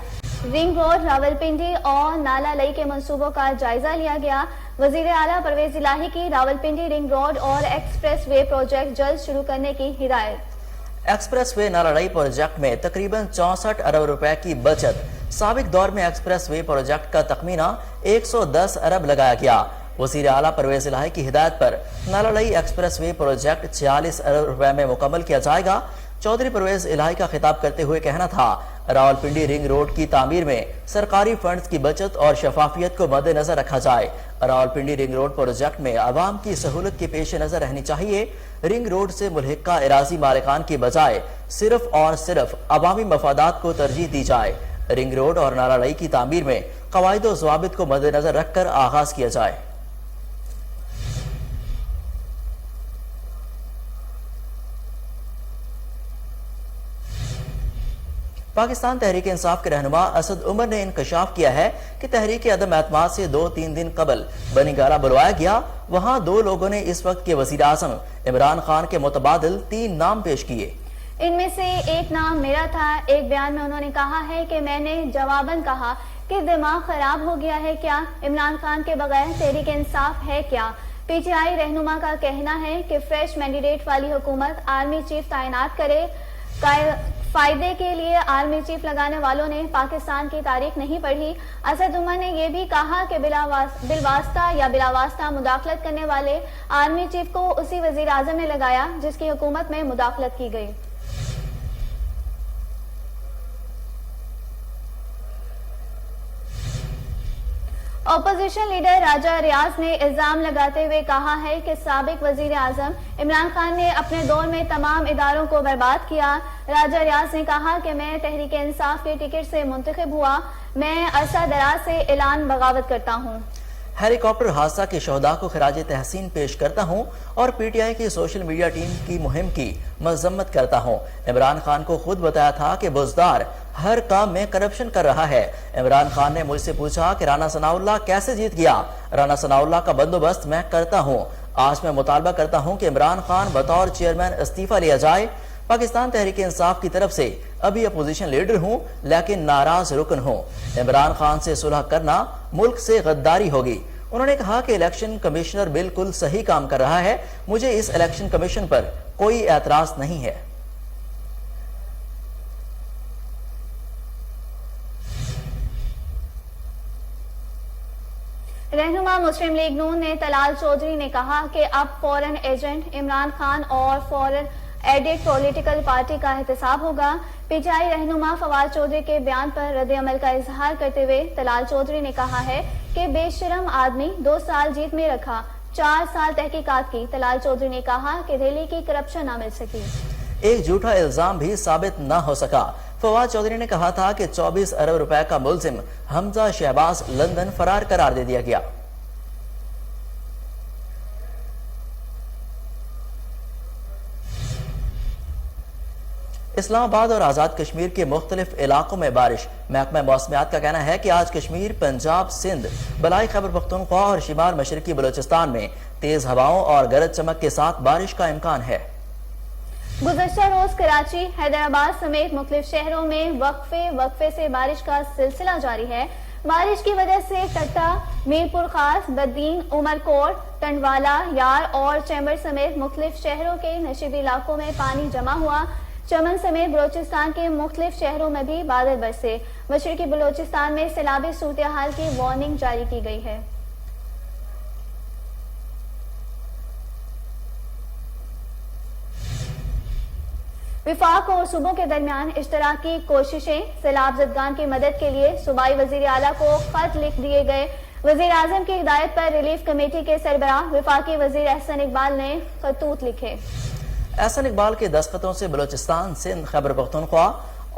रिंग रोड, रावलपिंडी और नाला लई के मंसूबों का जायजा लिया गया। वजीर आला परवेज इलाही की रावलपिंडी रिंग रोड और एक्सप्रेस वे प्रोजेक्ट जल्द शुरू करने की हिदायत। एक्सप्रेस वे नालालई प्रोजेक्ट में तकरीबन 64 अरब रुपए की बचत। साबिक दौर में एक्सप्रेस वे प्रोजेक्ट का तखमीना 110 अरब लगाया गया। वजीर आला परवेज इलाही की हिदायत पर नालालई एक्सप्रेस वे प्रोजेक्ट 46 अरब रुपए में मुकम्मल किया जाएगा। चौधरी परवेज इलाही का खिताब करते हुए कहना था, रावलपिंडी रिंग रोड की तामीर में सरकारी फंड्स की बचत और शफाफियत को मद्देनजर रखा जाए। रावलपिंडी रिंग रोड प्रोजेक्ट में आवाम की सहूलत के पेश नजर रहनी चाहिए। रिंग रोड से मुल्हिका इराजी मालिकान की बजाय सिर्फ और सिर्फ अवामी मफादात को तरजीह दी जाए। रिंग रोड और नालालई की तामीर में कवायद व ज़वाबित को मद्देनजर रखकर आगाज किया जाए। पाकिस्तान तहरीक इंसाफ के रहनुमा असद उमर ने इंकशाफ किया है कि तहरीक अदम एतमाद से 2-3 दिन कबल बनीगारा बुलवाया गया। वहां 2 लोगों ने इस वक्त के वजीर आजम इमरान खान के मुतबादिल 3 नाम पेश किए। इनमें से एक नाम मेरा था। एक बयान में उन्होंने कहा है कि मैंने जवाबन कहा कि दिमाग खराब हो गया है क्या, इमरान खान के बगैर तहरीक इंसाफ है क्या। पीटीआई रहनुमा का कहना है कि फ्रेश मैंडेट वाली हुकूमत आर्मी चीफ तैनात करे। फायदे के लिए आर्मी चीफ लगाने वालों ने पाकिस्तान की तारीख नहीं पढ़ी। असद उमर ने यह भी कहा कि बिलवास्ता या बिलावास्ता मुदाखलत करने वाले आर्मी चीफ को उसी वजीर आजम ने लगाया जिसकी हुकूमत में मुदाखलत की गई। अपोजिशन लीडर राजा रियाज ने इल्जाम लगाते हुए कहा है कि साबिक वजीर आजम इमरान खान ने अपने दौर में तमाम इदारों को बर्बाद किया। राजा रियाज ने कहा कि मैं तहरीक इंसाफ के टिकट से मुंतखब हुआ, मैं अरसा दराज से ऐलान बगावत करता हूँ। हेलीकॉप्टर हादसा के शहदा को खराज तहसीन पेश करता हूँ और पीटीआई की सोशल मीडिया टीम की मुहिम की मजम्मत करता हूँ। इमरान खान को खुद बताया था कि बुजदार हर काम में करप्शन कर रहा है। इमरान खान ने मुझसे पूछा कि राना सनाउल्लाह कैसे जीत गया। राना सनाउल्लाह का बंदोबस्त मैं करता हूँ। आज मैं मुतालबा करता हूँ कि इमरान खान बतौर चेयरमैन इस्तीफा लिया जाए। पाकिस्तान तहरीक इंसाफ की तरफ से अभी अपोजिशन लीडर हूँ लेकिन नाराज रुकन हूँ। इमरान खान से सुलह करना मुल्क से गद्दारी होगी। उन्होंने कहा कि इलेक्शन कमिश्नर बिल्कुल सही काम कर रहा है। मुझे इस इलेक्शन कमीशन पर कोई एतराज नहीं है। रहनुमा मुस्लिम लीग नून ने तलाल चौधरी ने कहा कि अब फॉरेन एजेंट इमरान खान और फॉरेन एडिट पॉलिटिकल पार्टी का एहतसाब होगा। पीटीआई रहनुमा फवाद चौधरी के बयान पर रद्द-ए-अमल का इजहार करते हुए तलाल चौधरी ने कहा है कि बेशरम आदमी 2 साल जीत में रखा, 4 साल तहकीकात की। तलाल चौधरी ने कहा कि दिल्ली की करप्शन न मिल सकी। एक झूठा इल्जाम भी साबित न हो सका। फवाद चौधरी ने कहा था कि 24 अरब रुपए का मुलजिम हमजा शहबाज लंदन फरार करार दे दिया गया। इस्लामाबाद और आजाद कश्मीर के मुख्तलिफ इलाकों में बारिश। महकमा मौसमियात का कहना है कि आज कश्मीर, पंजाब, सिंध, बलाई खैबर पख्तूनख्वा और शिमाल मशरकी बलोचिस्तान में तेज हवाओं और गरज चमक के साथ बारिश का इम्कान है। गुज़श्ता रोज कराची, हैदराबाद समेत मुख्तलिफ शहरों में वक्फे से बारिश का सिलसिला जारी है। बारिश की वजह से टट्टा, मीरपुर खास, बद्दीन, उमरकोट, टंडवाला, यार और चैम्बर समेत मुख्तलिफ शहरों के नशीबी इलाकों में पानी जमा हुआ। चमन समेत बलोचिस्तान के मुख्तलिफ शहरों में भी बादल बरसे। मशरकी बलोचिस्तान में सैलाबी सूरत हाल की वार्निंग जारी की गई है। विफाक और सूबों के दरमियान इश्तराकी कोशिशें। सैलाब ज़दगान की मदद के लिए सूबाई वजीर आला को खत लिख दिए गए। वजीर आजम की हिदायत पर रिलीफ कमेटी के सरबराह वफाकी वजीर एहसन इकबाल ने खतूत लिखे। एहसन इकबाल के दस्तखतों से बलोचिस्तान, सिंध, खैबर पख्तूनख्वा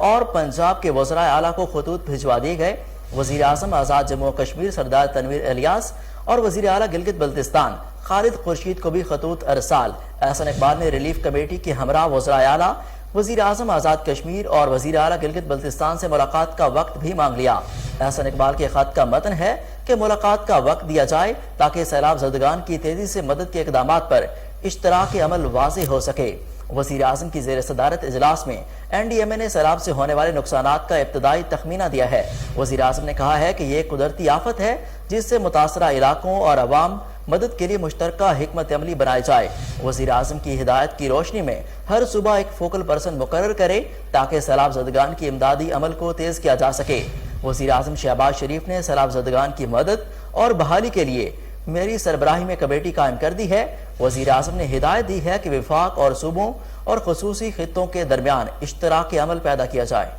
और पंजाब के वज़राए आला को खतूत भिजवा दिए गए। वजीर आजम आजाद जम्मू कश्मीर सरदार तनवीर इलियास और वजीर आला गिलगित बल्तिस्तान खालिद खुर्शीद को भी खतूत अरसाल। एहसन इकबाल ने रिलीफ कमेटी के हमरा वज़राए आला, वजीर आजम आजाद कश्मीर और वजीर आला गिलगित बल्तिस्तान से मुलाकात का वक्त भी मांग लिया। एहसन इकबाल के खत का मतन है कि मुलाकात का वक्त दिया जाए ताकि सैलाब ज़दगान की तेजी से मदद के इकदामात पर इश्तराक अमल वाज़ेह हो सके। वज़ीर आज़म की ज़ेर सदारत इजलास में NDMA ने सैलाब से होने वाले नुकसानात का इब्तदाई तखमीना दिया है। वज़ीर आज़म ने कहा है कि ये कुदरती आफत है जिससे मुतासरा इलाकों और अवाम मदद के लिए मुश्तरका हिकमत अमली बनाई जाए। वज़ीर आज़म की हिदायत की रोशनी में हर सुबह एक फोकल पर्सन मुकर्रर करे ताकि सैलाब ज़दगान की इमदादी अमल को तेज़ किया जा सके। वज़ीर आज़म शहबाज शरीफ ने सैलाब ज़दगान की मदद और बहाली के लिए मेरी सरबराही में कमेटी कायम कर दी है। वज़ीर आज़म ने हिदायत दी है कि विफाक और सूबों और खुसूसी खित्तों के दरमियान इश्तराक अमल पैदा किया जाए।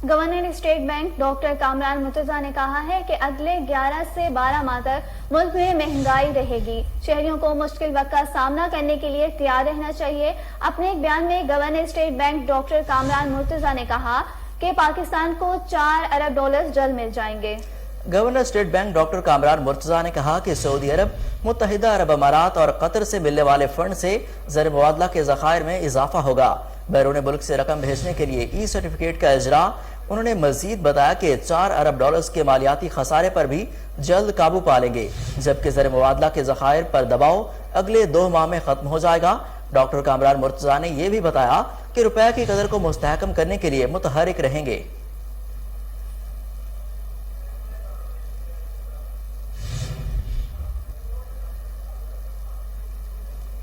Governor state bank doctor Kamran Murtaza ने कहा है कि अगले 11 से 12 माह तक मुल्क में महंगाई रहेगी। शहरियों को मुश्किल वक्त का सामना करने के लिए तैयार रहना चाहिए। अपने एक बयान में governor state bank doctor Kamran Murtaza ने कहा कि पाकिस्तान को $4 अरब जल्द मिल जाएंगे। Governor state bank doctor Kamran Murtaza ने कहा कि सऊदी अरब, मुत्तहिदा अरब अमारात और कतर से मिलने वाले फंड से ज़र मुबादला के ज़खायर में इजाफा होगा। बैरून मुल्क से रकम भेजने के लिए ई सर्टिफिकेट का इजरा। उन्होंने मजीद बताया कि $4 अरब के मालियाती खसारे पर भी जल्द काबू पा लेंगे, जबकि ज़र मुबादला के ज़खायर पर दबाव अगले 2 माह में खत्म हो जाएगा। डॉक्टर कामरान मुर्तजा ने यह भी बताया कि रुपए की कदर को मुस्तहकम करने के लिए मुतहरिक रहेंगे।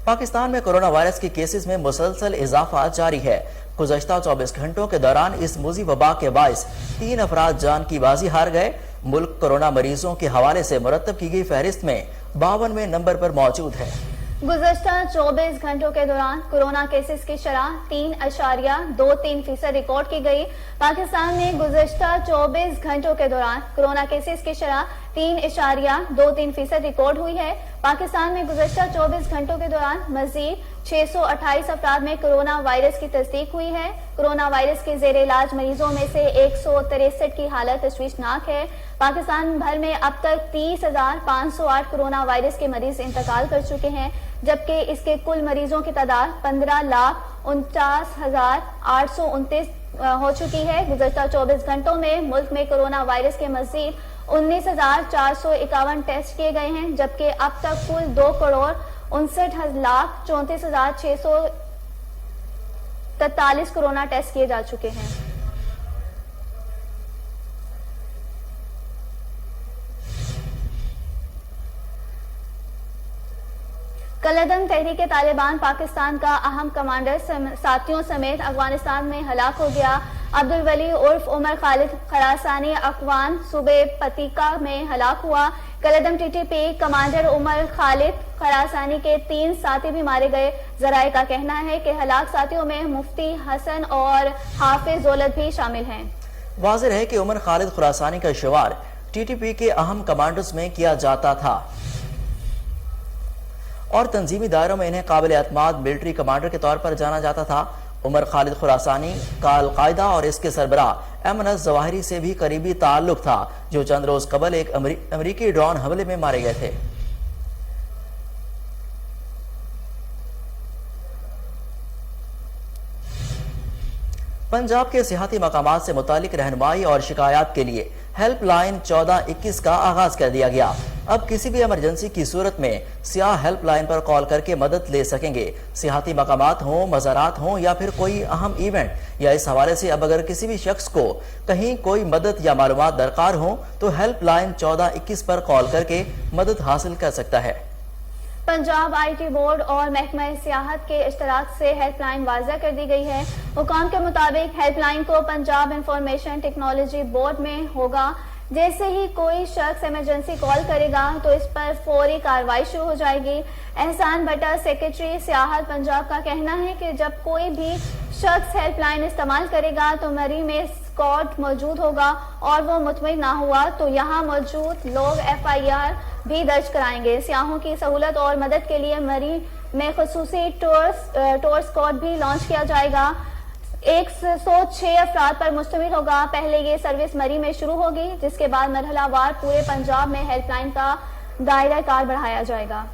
पाकिस्तान में कोरोना वायरस के केसेस में मुसलसल इजाफा जारी है। गुज़श्ता 24 घंटों के दौरान इस मूजी वबा के बाइस 3 अफराद जान की बाजी हार गए। मुल्क कोरोना मरीजों के हवाले से मुरतब की गई फहरिस्त में 52वें नंबर पर मौजूद है। गुज़श्ता 24 घंटों के दौरान कोरोना केसेस की शरह 3.23% रिकॉर्ड की गई। पाकिस्तान में गुज़श्ता 24 घंटों के दौरान कोरोना केसेस की शरह 3.23% रिकॉर्ड हुई है। पाकिस्तान में गुज़श्ता 24 घंटों के दौरान मजीद 628 अफराद में कोरोना वायरस की तस्दीक हुई है। कोरोना वायरस के ज़ेर इलाज मरीजों में से 163 की हालत तशवीशनाक है। पाकिस्तान भर में अब तक 30,508 कोरोना वायरस के मरीज इंतकाल कर चुके हैं, जबकि इसके कुल मरीजों की तादाद 15,49,829 हो चुकी है। गुज़श्ता 24 घंटों में मुल्क में कोरोना वायरस के मजीद 19,451 टेस्ट किए गए हैं, जबकि अब तक कुल 2,59,34,643 कोरोना टेस्ट किए जा चुके हैं। कलअदम तहरीक तालिबान पाकिस्तान का अहम कमांडर साथियों समेत अफगानिस्तान में हलाक हो गया। अब्दुल वली उर्फ उमर खालिद खरासानी अकवान सूबे पतिका में हलाक हुआ। कलअदम TTP कमांडर उमर खालिद खरासानी के 3 साथी भी मारे गए। जराये का कहना है कि हलाक साथियों में मुफ्ती हसन और हाफिज दौलत भी शामिल हैं। वाज़ेह है कि उमर खालिद खरासानी का शुमार TTP के अहम कमांडर्स में किया जाता था और तंजीमी दायरों में इन्हें काबिल एतमाद मिलिट्री कमांडर के तौर पर जाना जाता था। उमर खालिद खुरासानी का अल-कायदा और इसके सरबराह एमएनएस जवाहिरी से भी करीबी ताल्लुक था, जो चंद रोज कबल एक अमरीकी ड्रोन हमले में मारे गए थे। पंजाब के सियाहती मकामात से मुतालिक रहनुमाई और शिकायत के लिए हेल्पलाइन 1421 का आगाज कर दिया गया। अब किसी भी इमरजेंसी की सूरत में सियाह हेल्पलाइन पर कॉल करके मदद ले सकेंगे। सियाहती मकामात हों, मज़ारात हों या फिर कोई अहम इवेंट, या इस हवाले से अब अगर किसी भी शख्स को कहीं कोई मदद या मालूमात दरकार हो तो हेल्पलाइन 1421 पर कॉल करके मदद हासिल कर सकता है। पंजाब IT बोर्ड और महकमा सियाहत के इश्तराक से हेल्पलाइन वाज़ा कर दी गई है। हुकाम के मुताबिक हेल्पलाइन को पंजाब इंफॉर्मेशन टेक्नोलॉजी बोर्ड में होगा। जैसे ही कोई शख्स इमरजेंसी कॉल करेगा तो इस पर फौरी कार्रवाई शुरू हो जाएगी। एहसान भट्टा सेक्रेटरी सियाहत पंजाब का कहना है कि जब कोई भी शख्स हेल्पलाइन इस्तेमाल करेगा तो मरी में स्कॉट मौजूद होगा और वो मुतमिन ना हुआ तो यहाँ मौजूद लोग FIR भी दर्ज कराएंगे। सियाहों की सहूलत और मदद के लिए मरी में खुसूसी टूर स्क्वाड भी लॉन्च किया जाएगा। 106 अफराद पर मुश्तमिल होगा। पहले ये सर्विस मरी में शुरू होगी, जिसके बाद मरहलावार पूरे पंजाब में हेल्पलाइन का दायरा कार बढ़ाया जाएगा।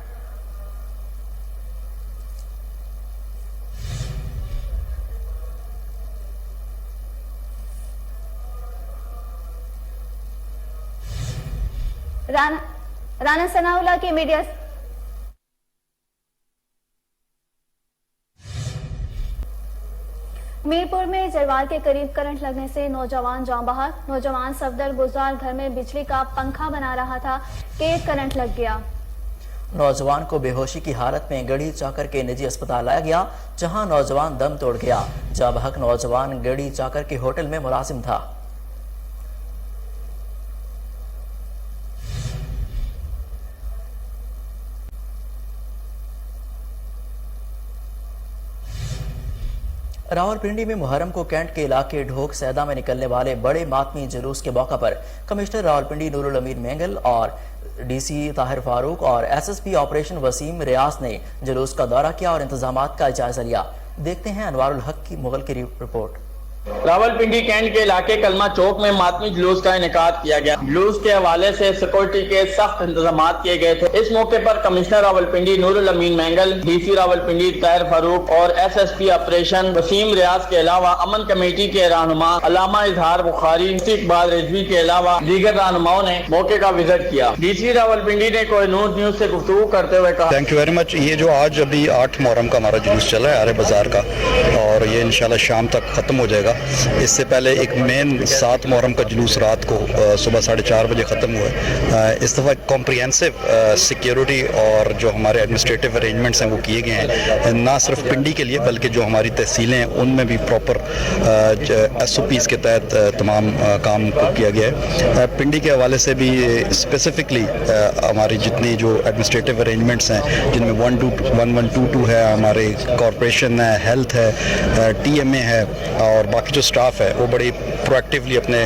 राना सनाउल्लाह की मीडिया मीरपुर में जरवाल के करीब करंट लगने से नौजवान जान बहक। नौजवान सफदर गुजार घर में बिजली का पंखा बना रहा था कि करंट लग गया। नौजवान को बेहोशी की हालत में गढ़ी चाकर के निजी अस्पताल लाया गया, जहां नौजवान दम तोड़ गया। जान बहक नौजवान गढ़ी चाकर के होटल में मुलाजिम था। रावलपिंडी में मुहर्रम को कैंट के इलाके ढोक सैदा में निकलने वाले बड़े मातमी जुलूस के मौका पर कमिश्नर रावलपिंडी नूरुल अमीन मेंगल और डीसी ताहिर फारूक और एसएसपी ऑपरेशन वसीम रियाज ने जुलूस का दौरा किया और इंतजामात का जायजा लिया। देखते हैं अनवारुल हक की मुगल की रिपोर्ट। रावलपिंडी कैंट के इलाके कलमा चौक में मातमी जुलूस का इनेकाद किया गया। जुलूस के हवाले से सिक्योरिटी के सख्त इंतजाम किए गए थे। इस मौके पर कमिश्नर रावलपिंडी नूरुल अमीन मेंगल, डीसी रावलपिंडी ताहिर फारूक और एसएसपी ऑपरेशन वसीम रियाज के अलावा अमन कमेटी के रहनुमा अल्लामा इजहार बुखारी, इकबाल रिजवी के अलावा दीगर रहनुमाओं ने मौके का विजिट किया। डीसी रावलपिंडी ने कोहिनूर न्यूज से गुफ्तगू करते हुए कहा, थैंक यू वेरी मच। ये जो आज अभी 8 मुहर्रम का हमारा जुलूस चला है आरे बाजार का, और ये इंशाल्लाह शाम तक खत्म हो जाएगा। इससे पहले एक मेन 7 मुहर्रम का जुलूस रात को सुबह 4:30 बजे ख़त्म हुआ है। इस दफ़ा कॉम्प्रिहेंसिव सिक्योरिटी और जो हमारे एडमिनिस्ट्रेटिव अरेंजमेंट्स हैं वो किए गए हैं, ना सिर्फ पिंडी के लिए बल्कि जो हमारी तहसीलें हैं उनमें भी प्रॉपर SOPs के तहत तमाम काम को किया गया है। पिंडी के हवाले से भी स्पेसिफिकली हमारी जितनी जो एडमिनिस्ट्रेटिव अरेंजमेंट्स हैं, जिनमें 1122 है, हमारे कॉरपोरेशन है, हेल्थ है, TMA है और बाकी जो स्टाफ है वो बड़ी प्रोएक्टिवली अपने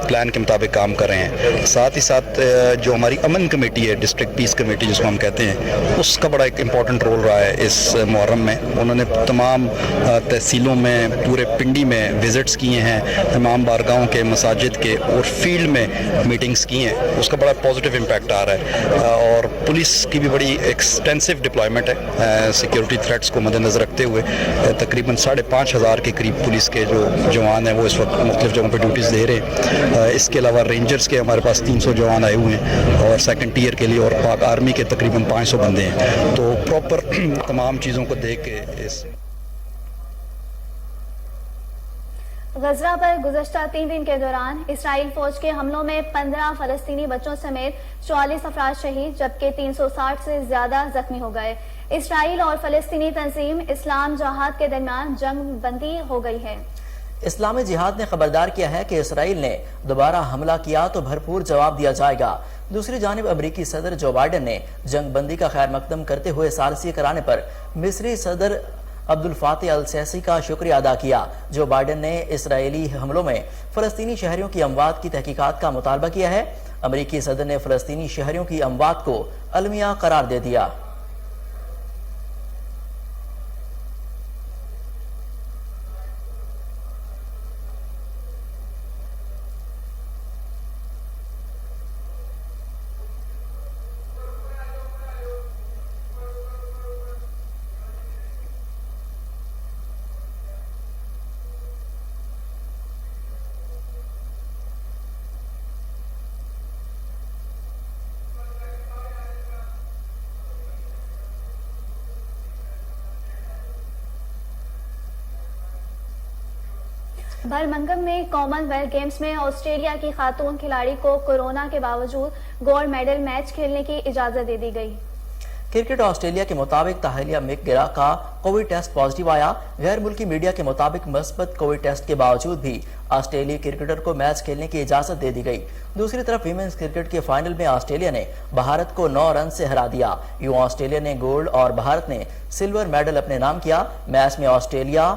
प्लान के मुताबिक काम कर रहे हैं। साथ ही साथ जो हमारी अमन कमेटी है, डिस्ट्रिक्ट पीस कमेटी जिसको हम कहते हैं, उसका बड़ा एक इम्पॉर्टेंट रोल रहा है इस मुहर्रम में। उन्होंने तमाम तहसीलों में पूरे पिंडी में विजिट्स किए हैं, इमाम बारगाहों के, मसाजिद के और फील्ड में मीटिंग्स की हैं। उसका बड़ा पॉजिटिव इम्पैक्ट आ रहा है और पुलिस की भी बड़ी एक्सटेंसिव डिप्लॉयमेंट है। सिक्योरिटी थ्रेट्स को मद्देनज़र रखते हुए तकरीबन 5,500 के करीब पुलिस के जो जवान हैं वो इस वक्त मुख्तलिफ जगहों पर ड्यूटीज़ दे रहे हैं। इसके अलावा रेंजर्स के हमारे पास 300 जवान आए हुए हैं और सेकंड टियर के लिए, और पाक आर्मी के तकरीबन 500 बंदे हैं। तो प्रॉपर तमाम चीज़ों को देख के इस गजरा पर गुज़श्ता 3 दिन के दौरान इसराइल फौज के हमलों में 15 फलस्तीनी बच्चों समेत 44 अफराद शहीद, जबकि 360 से ज्यादा जख्मी हो गए। इसराइल और फलस्तीनी तंजीम इस्लाम जहाद के दरमियान जंग बंदी हो गई है। इस्लामी जिहाद ने खबरदार किया है कि इसराइल ने दोबारा हमला किया तो भरपूर जवाब दिया जाएगा। दूसरी जानिब अमरीकी सदर जो बाइडन ने जंग बंदी का खैर मकदम करते हुए सालसी कराने पर मिस्री सदर अब्दुल फातह अल सीसी का शुक्रिया अदा किया। जो बाइडन ने इसराइली हमलों में फलस्तीनी शहरियों की अमवात की तहकीकात का मुतालबा किया है। अमरीकी सदर ने फलस्तीनी शहरियों की अमवात को अलमिया करार दे दिया। बर्मिंघम में कॉमनवेल्थ गेम्स में ऑस्ट्रेलिया की खातून खिलाड़ी को कोरोना के बावजूद गोल्ड मेडल मैच खेलने की इजाजत दे दी गई। क्रिकेट ऑस्ट्रेलिया के मुताबिक ताहिलिया मिकगिरा का कोविड टेस्ट पॉजिटिव आया। गैर मुल्की मीडिया के मुताबिक मस्बत कोविड टेस्ट के बावजूद भी ऑस्ट्रेलियाई क्रिकेटर को मैच खेलने की इजाजत दे दी गई। दूसरी तरफ विमेंस क्रिकेट के फाइनल में ऑस्ट्रेलिया ने भारत को 9 रन से हरा दिया। यूं ऑस्ट्रेलिया ने गोल्ड और भारत ने सिल्वर मेडल अपने नाम किया। मैच में ऑस्ट्रेलिया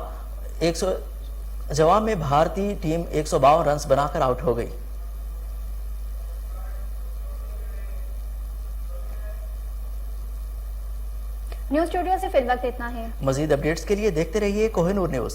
जवाब में भारतीय टीम 152 रन बनाकर आउट हो गई। न्यूज स्टूडियो से फिल वक्त इतना है। मजीद अपडेट्स के लिए देखते रहिए कोहिनूर न्यूज।